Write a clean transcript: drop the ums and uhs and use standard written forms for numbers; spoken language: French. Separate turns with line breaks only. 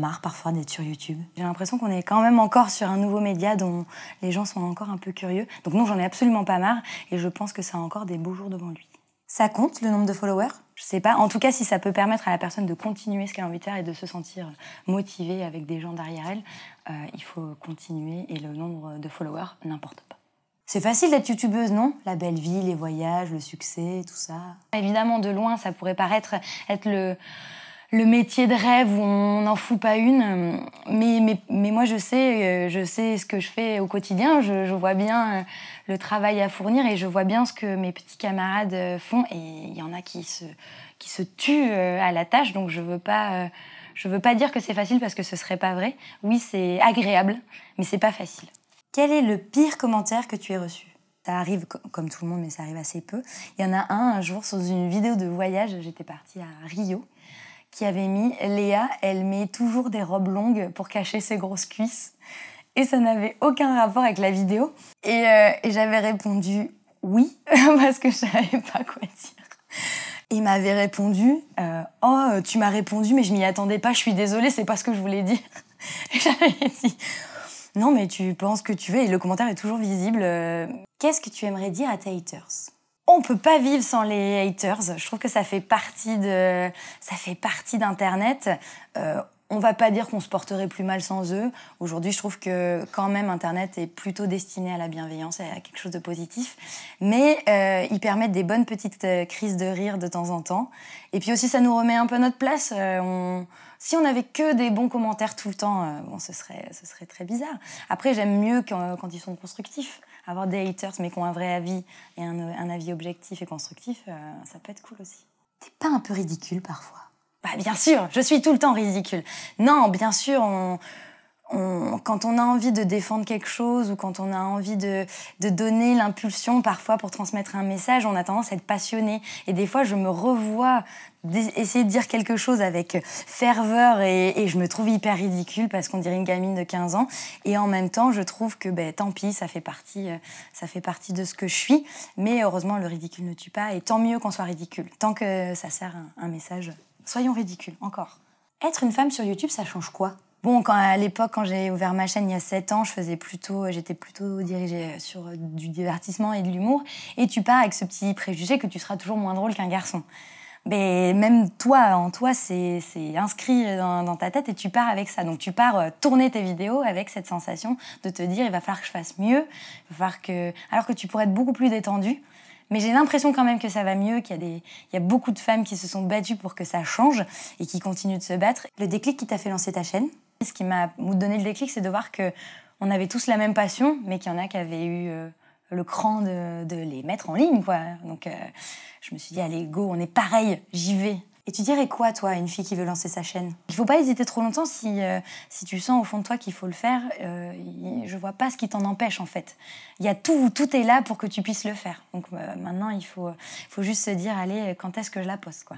marre parfois d'être sur YouTube. J'ai l'impression qu'on est quand même encore sur un nouveau média dont les gens sont encore un peu curieux. Donc non, j'en ai absolument pas marre et je pense que ça a encore des beaux jours devant lui. Ça compte, le nombre de followers? Je sais pas. En tout cas, si ça peut permettre à la personne de continuer ce qu'elle a envie de faire et de se sentir motivée avec des gens derrière elle, il faut continuer et le nombre de followers n'importe pas. C'est facile d'être youtubeuse, non? La belle vie, les voyages, le succès, tout ça. Évidemment, de loin, ça pourrait paraître être le métier de rêve où on n'en fout pas une. Mais moi, je sais ce que je fais au quotidien. Je vois bien le travail à fournir et je vois bien ce que mes petits camarades font. Et il y en a qui se tuent à la tâche. Donc, je veux pas dire que c'est facile parce que ce serait pas vrai. Oui, c'est agréable, mais c'est pas facile. Quel est le pire commentaire que tu aies reçu? Ça arrive comme tout le monde, mais ça arrive assez peu. Il y en a un jour, sur une vidéo de voyage, j'étais partie à Rio, qui avait mis « Léa, elle met toujours des robes longues pour cacher ses grosses cuisses ». Et ça n'avait aucun rapport avec la vidéo. Et j'avais répondu « oui », parce que je savais pas quoi dire. Et il m'avait répondu « oh, tu m'as répondu, mais je m'y attendais pas, je suis désolée, c'est pas ce que je voulais dire ». Et j'avais dit « non, mais tu penses que tu veux », et le commentaire est toujours visible. Qu'est-ce que tu aimerais dire à tes haters? On peut pas vivre sans les haters. Je trouve que ça fait partie d'Internet. On va pas dire qu'on se porterait plus mal sans eux. Aujourd'hui, je trouve que quand même Internet est plutôt destiné à la bienveillance et à quelque chose de positif. Mais ils permettent des bonnes petites crises de rire de temps en temps. Et puis aussi, ça nous remet un peu à notre place. Si on avait que des bons commentaires tout le temps, bon, ce serait très bizarre. Après, j'aime mieux quand ils sont constructifs. Avoir des haters, mais qui ont un vrai avis et un avis objectif et constructif, ça peut être cool aussi. T'es pas un peu ridicule parfois? Bah bien sûr, je suis tout le temps ridicule. Non, bien sûr, quand on a envie de défendre quelque chose ou quand on a envie de donner l'impulsion parfois pour transmettre un message, on a tendance à être passionné. Et des fois, je me revois essayer de dire quelque chose avec ferveur et je me trouve hyper ridicule parce qu'on dirait une gamine de 15 ans. Et en même temps, je trouve que tant pis, ça fait partie de ce que je suis. Mais heureusement, le ridicule ne tue pas et tant mieux qu'on soit ridicule. Tant que ça sert un message, soyons ridicules, encore. Être une femme sur YouTube, ça change quoi? Bon, à l'époque, quand j'ai ouvert ma chaîne il y a 7 ans, j'étais plutôt dirigée sur du divertissement et de l'humour. Et tu pars avec ce petit préjugé que tu seras toujours moins drôle qu'un garçon. Mais même toi, en toi, c'est inscrit dans ta tête et tu pars avec ça. Donc tu pars tourner tes vidéos avec cette sensation de te dire il va falloir que je fasse mieux, alors que tu pourrais être beaucoup plus détendue. Mais j'ai l'impression quand même que ça va mieux, il y a beaucoup de femmes qui se sont battues pour que ça change et qui continuent de se battre. Le déclic qui t'a fait lancer ta chaîne? Ce qui m'a donné le déclic, c'est de voir qu'on avait tous la même passion, mais qu'il y en a qui avaient eu le cran de les mettre en ligne, quoi. Donc je me suis dit, allez, go, on est pareil, j'y vais. Et tu dirais quoi, toi, à une fille qui veut lancer sa chaîne? Il faut pas hésiter trop longtemps si tu sens au fond de toi qu'il faut le faire. Je vois pas ce qui t'en empêche, en fait. Il y a tout est là pour que tu puisses le faire. Donc maintenant, il faut juste se dire, allez, quand est-ce que je la poste, quoi.